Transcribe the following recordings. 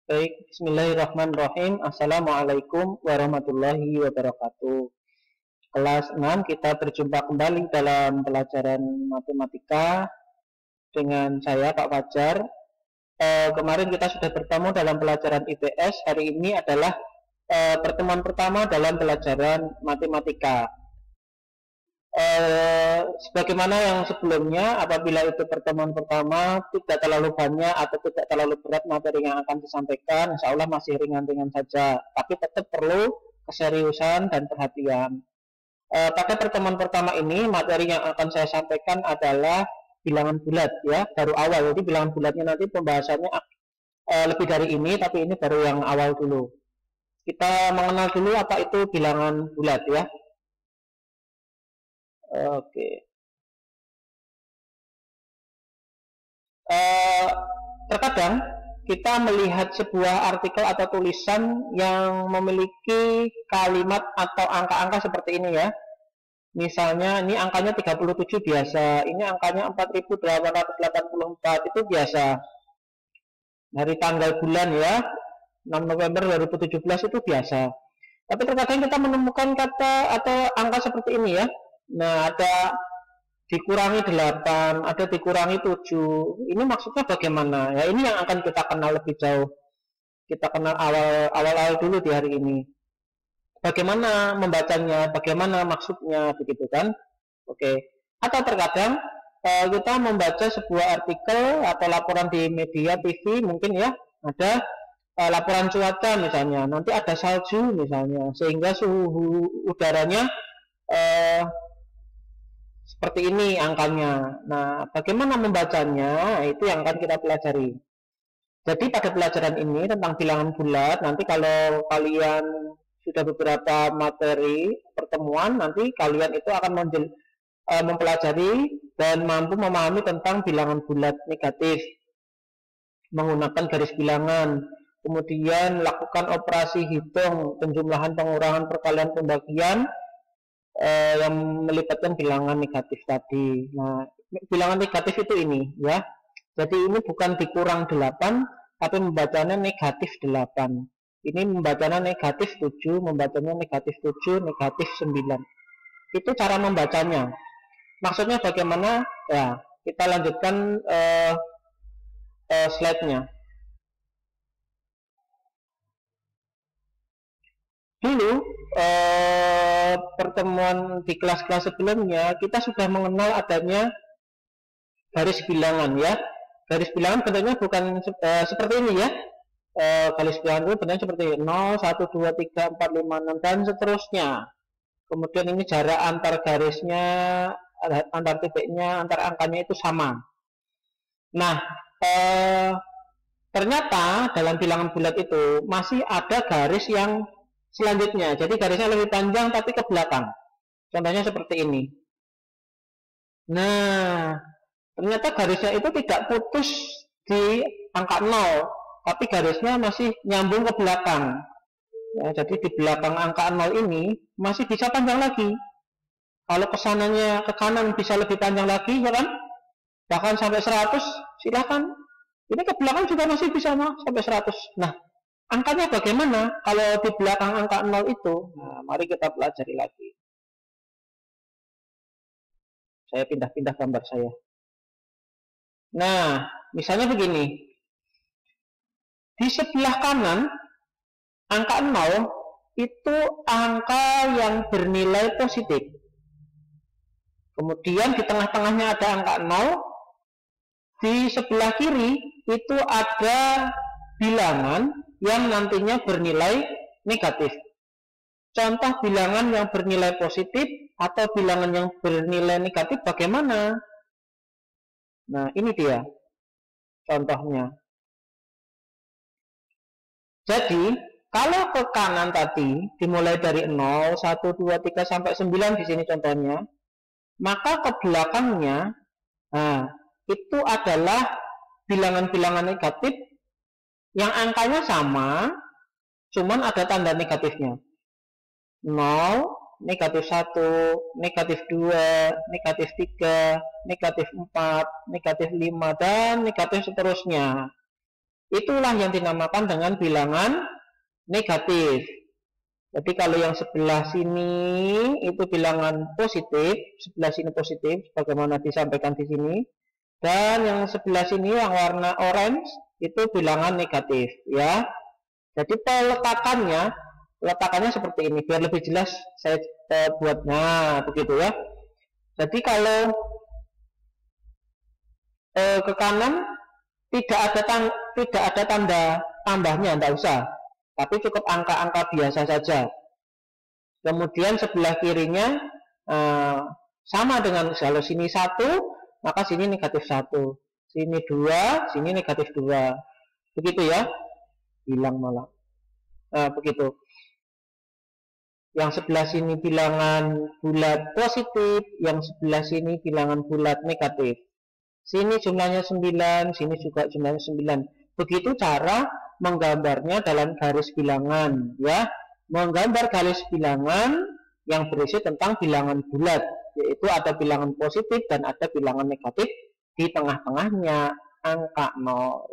Baik, Bismillahirrahmanirrahim. Assalamualaikum warahmatullahi wabarakatuh. Kelas 6 kita berjumpa kembali dalam pelajaran matematika dengan saya Pak Fajar. Kemarin kita sudah bertemu dalam pelajaran IPS. Hari ini adalah pertemuan pertama dalam pelajaran matematika. Sebagaimana yang sebelumnya, apabila itu pertemuan pertama tidak terlalu banyak atau tidak terlalu berat materi yang akan disampaikan, insya Allah masih ringan-ringan saja, tapi tetap perlu keseriusan dan perhatian. Pada pertemuan pertama ini, materi yang akan saya sampaikan adalah bilangan bulat, ya, baru awal. Jadi bilangan bulatnya nanti pembahasannya lebih dari ini, tapi ini baru yang awal dulu. Kita mengenal dulu apa itu bilangan bulat, ya. Oke. Terkadang kita melihat sebuah artikel atau tulisan yang memiliki kalimat atau angka-angka seperti ini, ya. Misalnya ini angkanya 37 biasa, ini angkanya 4884 itu biasa. Dari tanggal bulan, ya, 6 November 2017 itu biasa. Tapi terkadang kita menemukan kata atau angka seperti ini, ya. Nah, ada dikurangi 8, ada dikurangi 7. Ini maksudnya bagaimana? Ya, ini yang akan kita kenal lebih jauh. Kita kenal awal dulu di hari ini. Bagaimana membacanya, bagaimana maksudnya, begitu kan? Oke. Atau terkadang kita membaca sebuah artikel atau laporan di media TV, mungkin, ya, ada laporan cuaca misalnya. Nanti ada salju misalnya, sehingga suhu udaranya seperti ini angkanya. Nah, bagaimana membacanya, itu yang akan kita pelajari. Jadi pada pelajaran ini tentang bilangan bulat, nanti kalau kalian sudah beberapa materi pertemuan, nanti kalian itu akan mempelajari dan mampu memahami tentang bilangan bulat negatif, menggunakan garis bilangan, kemudian lakukan operasi hitung, penjumlahan, pengurangan, perkalian, pembagian, yang melibatkan bilangan negatif tadi. Nah, bilangan negatif itu ini, ya. Jadi ini bukan dikurang 8, tapi membacanya negatif 8. Ini membacanya negatif 7, membacanya negatif 7, negatif 9. Itu cara membacanya. Maksudnya bagaimana? Ya, kita lanjutkan slide-nya. Dulu pertemuan di kelas-kelas sebelumnya kita sudah mengenal adanya garis bilangan, ya. Garis bilangan bentuknya bukan seperti ini, ya. Garis bilangan itu bentuknya seperti 0, 1, 2, 3, 4, 5, 6 dan seterusnya. Kemudian ini jarak antar garisnya, antar titiknya, antar angkanya itu sama. Nah, ternyata dalam bilangan bulat itu masih ada garis yang selanjutnya, jadi garisnya lebih panjang tapi ke belakang. Contohnya seperti ini. Nah, ternyata garisnya itu tidak putus di angka 0, tapi garisnya masih nyambung ke belakang. Ya, jadi di belakang angka 0 ini masih bisa panjang lagi. Kalau kesananya ke kanan bisa lebih panjang lagi, ya kan? Bahkan sampai 100, silakan. Ini ke belakang juga masih bisa sampai 100. Nah, angkanya bagaimana kalau di belakang angka 0 itu? Nah, mari kita pelajari lagi. Saya pindah-pindah gambar saya. Nah, misalnya begini. Di sebelah kanan, angka 0 itu angka yang bernilai positif. Kemudian di tengah-tengahnya ada angka 0. Di sebelah kiri itu ada bilangan yang nantinya bernilai negatif. Contoh bilangan yang bernilai positif atau bilangan yang bernilai negatif bagaimana? Nah, ini dia contohnya. Jadi, kalau ke kanan tadi dimulai dari 0, 1, 2, 3 sampai 9 di sini contohnya, maka ke belakangnya itu adalah bilangan-bilangan negatif yang angkanya sama, cuman ada tanda negatifnya. 0, negatif 1, negatif 2, negatif 3, negatif 4, negatif 5, dan negatif seterusnya. itulah yang dinamakan dengan bilangan negatif. Jadi kalau yang sebelah sini itu bilangan positif, sebelah sini positif, bagaimana disampaikan di sini. Dan yang sebelah sini yang warna orange itu bilangan negatif, ya. Jadi peletakannya seperti ini. Biar lebih jelas saya buatnya begitu ya. Jadi kalau ke kanan tidak ada tanda tambahnya, tidak usah. Tapi cukup angka-angka biasa saja. Kemudian sebelah kirinya sama dengan kalau sini 1, maka sini negatif 1. Sini 2, sini negatif 2. Begitu ya. Hilang malah. Begitu. Yang sebelah sini bilangan bulat positif, yang sebelah sini bilangan bulat negatif. Sini jumlahnya 9, sini juga jumlahnya 9. Begitu cara menggambarnya dalam garis bilangan, ya. Menggambar garis bilangan yang berisi tentang bilangan bulat, yaitu ada bilangan positif dan ada bilangan negatif di tengah-tengahnya angka 0.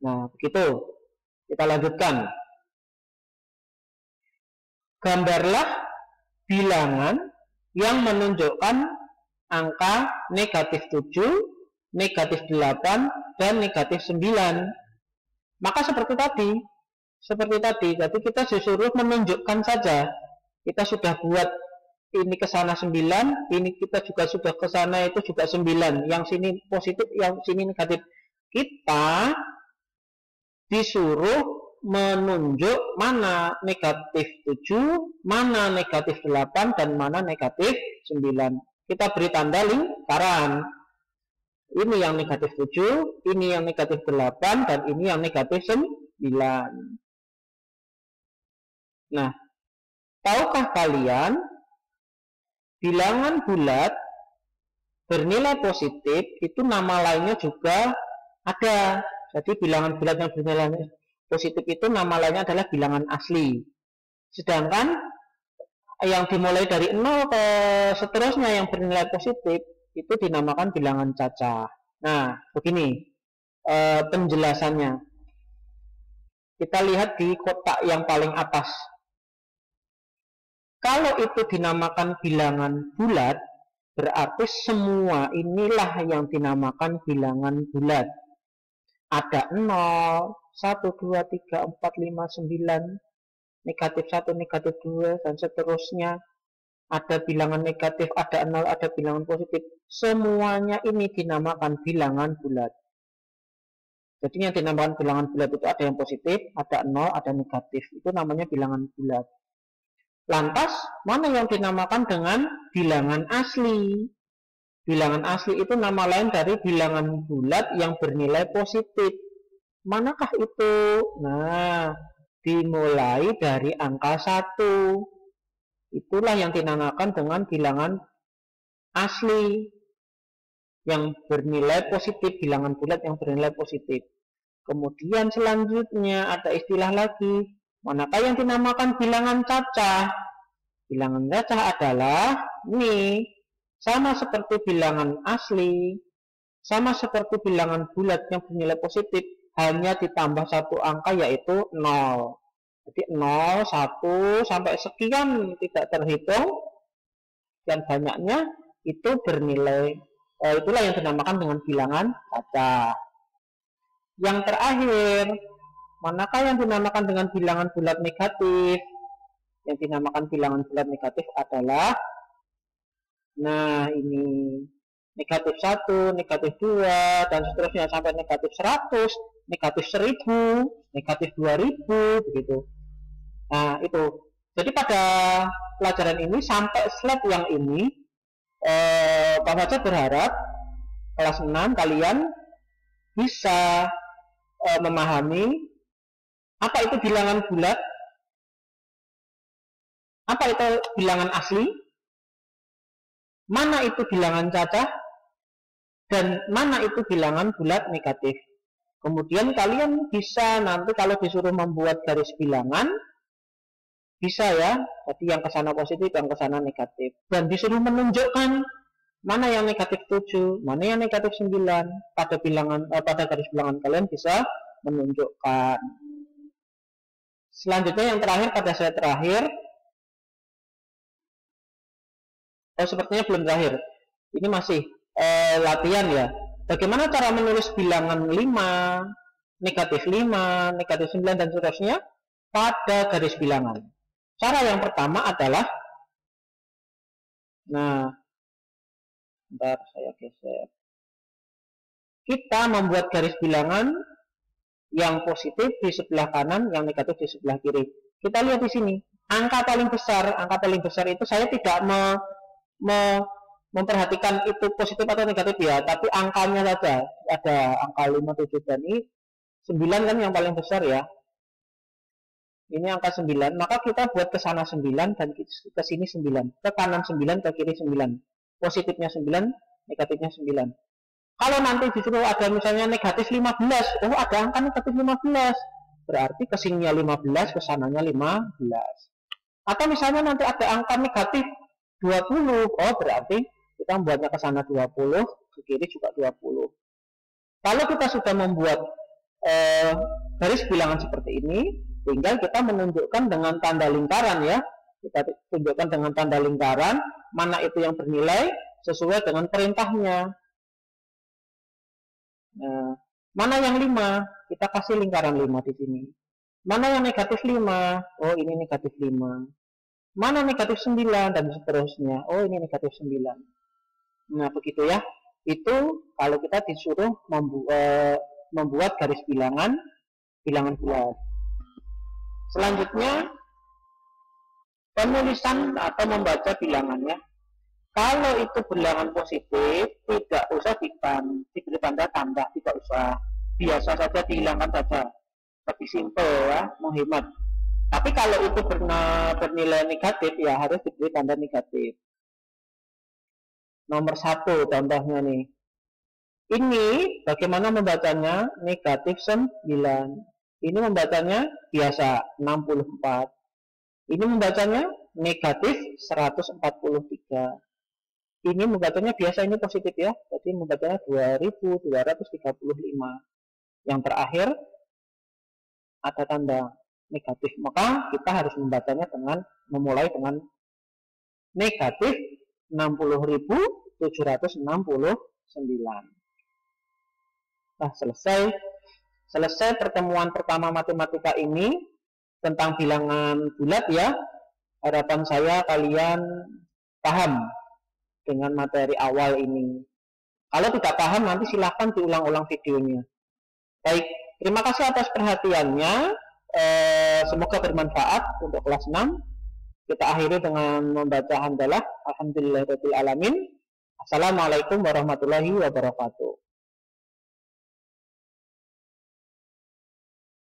Nah, begitu. Kita lanjutkan. Gambarlah bilangan yang menunjukkan angka negatif 7, negatif 8, dan negatif 9. Maka seperti tadi, jadi kita disuruh menunjukkan saja. Kita sudah buat ini ke sana 9, ini kita juga sudah ke sana itu juga 9. Yang sini positif, yang sini negatif. Kita disuruh menunjuk mana negatif 7, mana negatif 8, dan mana negatif 9. Kita beri tanda lingkaran. Ini yang negatif 7, ini yang negatif 8, dan ini yang negatif 9. Nah, tahukah kalian bilangan bulat bernilai positif itu nama lainnya juga ada. Jadi bilangan bulat yang bernilai positif itu nama lainnya adalah bilangan asli. Sedangkan yang dimulai dari 0 ke seterusnya yang bernilai positif itu dinamakan bilangan cacah. Nah, begini penjelasannya. Kita lihat di kotak yang paling atas. Kalau itu dinamakan bilangan bulat, berarti semua inilah yang dinamakan bilangan bulat. Ada 0, 1, 2, 3, 4, 5, 9, negatif 1, negatif 2, dan seterusnya. Ada bilangan negatif, ada 0, ada bilangan positif. Semuanya ini dinamakan bilangan bulat. Jadi yang dinamakan bilangan bulat itu ada yang positif, ada 0, ada negatif. Itu namanya bilangan bulat. Lantas, mana yang dinamakan dengan bilangan asli? Bilangan asli itu nama lain dari bilangan bulat yang bernilai positif. Manakah itu? Nah, dimulai dari angka 1. Itulah yang dinamakan dengan bilangan asli yang bernilai positif, bilangan bulat yang bernilai positif. Kemudian selanjutnya ada istilah lagi, manakah yang dinamakan bilangan cacah? Bilangan cacah adalah ini, sama seperti bilangan asli, sama seperti bilangan bulat yang bernilai positif, hanya ditambah satu angka yaitu 0. Jadi 0, 1, sampai sekian tidak terhitung, dan banyaknya itu bernilai, itulah yang dinamakan dengan bilangan cacah. Yang terakhir, manakah yang dinamakan dengan bilangan bulat negatif? Yang dinamakan bilangan bulat negatif adalah, nah ini, negatif 1, negatif 2, dan seterusnya sampai negatif 100, negatif 1000, negatif 2000, begitu. Nah, itu. Jadi pada pelajaran ini sampai slide yang ini, Pak Fajar berharap kelas 6 kalian bisa memahami apa itu bilangan bulat, apa itu bilangan asli, mana itu bilangan cacah, dan mana itu bilangan bulat negatif. Kemudian kalian bisa nanti kalau disuruh membuat garis bilangan, bisa ya, jadi yang ke sana positif, yang ke sana negatif. Dan disuruh menunjukkan mana yang negatif 7, mana yang negatif 9. Pada garis bilangan kalian bisa menunjukkan. Selanjutnya yang terakhir pada slide terakhir. Sepertinya belum terakhir. Ini masih latihan ya. Bagaimana cara menulis bilangan 5, negatif 5, negatif 9 dan seterusnya pada garis bilangan. Cara yang pertama adalah, nah, bentar saya geser. Kita membuat garis bilangan yang positif di sebelah kanan, yang negatif di sebelah kiri. Kita lihat di sini, angka paling besar itu saya tidak memperhatikan itu positif atau negatif ya, tapi angkanya saja. Ada angka 5, 7 dan ini 9 kan yang paling besar ya. Ini angka 9, maka kita buat ke sana 9 dan ke sini 9, ke kanan 9, ke kiri 9. Positifnya 9, negatifnya 9. Kalau nanti disuruh ada misalnya negatif 15, ada angka negatif 15, berarti ke sininya 15, ke sananya 15. Atau misalnya nanti ada angka negatif 20, berarti kita membuatnya ke sana 20, ke kiri juga 20. Kalau kita sudah membuat garis bilangan seperti ini, tinggal kita menunjukkan dengan tanda lingkaran ya. Kita tunjukkan dengan tanda lingkaran mana itu yang bernilai sesuai dengan perintahnya. Nah, mana yang 5? Kita kasih lingkaran 5 di sini. Mana yang negatif 5? Oh, ini negatif 5. Mana negatif 9 dan seterusnya. Oh, ini negatif 9. Nah, begitu ya. Itu kalau kita disuruh membuat garis bilangan bulat. Selanjutnya, penulisan atau membaca bilangannya. Kalau itu bilangan positif, tidak usah diberi tanda tambah, tidak usah. Biasa saja dihilangkan saja. Lebih simpel ya, menghemat. Tapi kalau itu bernilai negatif, ya harus diberi tanda negatif. Nomor 1 contohnya nih. Ini bagaimana membacanya? Negatif 9. Ini membacanya biasa 64. Ini membacanya negatif 143. Ini membacanya biasa, ini positif ya. Jadi membacanya 2235. Yang terakhir ada tanda negatif. Maka kita harus membacanya memulai dengan negatif 60.769. Nah, selesai pertemuan pertama matematika ini tentang bilangan bulat ya. Harapan saya kalian paham dengan materi awal ini. Kalau tidak paham nanti silahkan diulang-ulang videonya. Baik, terima kasih atas perhatiannya. Semoga bermanfaat untuk kelas 6. Kita akhiri dengan membaca hamdalah. Alhamdulillahirabbil alamin. Assalamualaikum warahmatullahi wabarakatuh.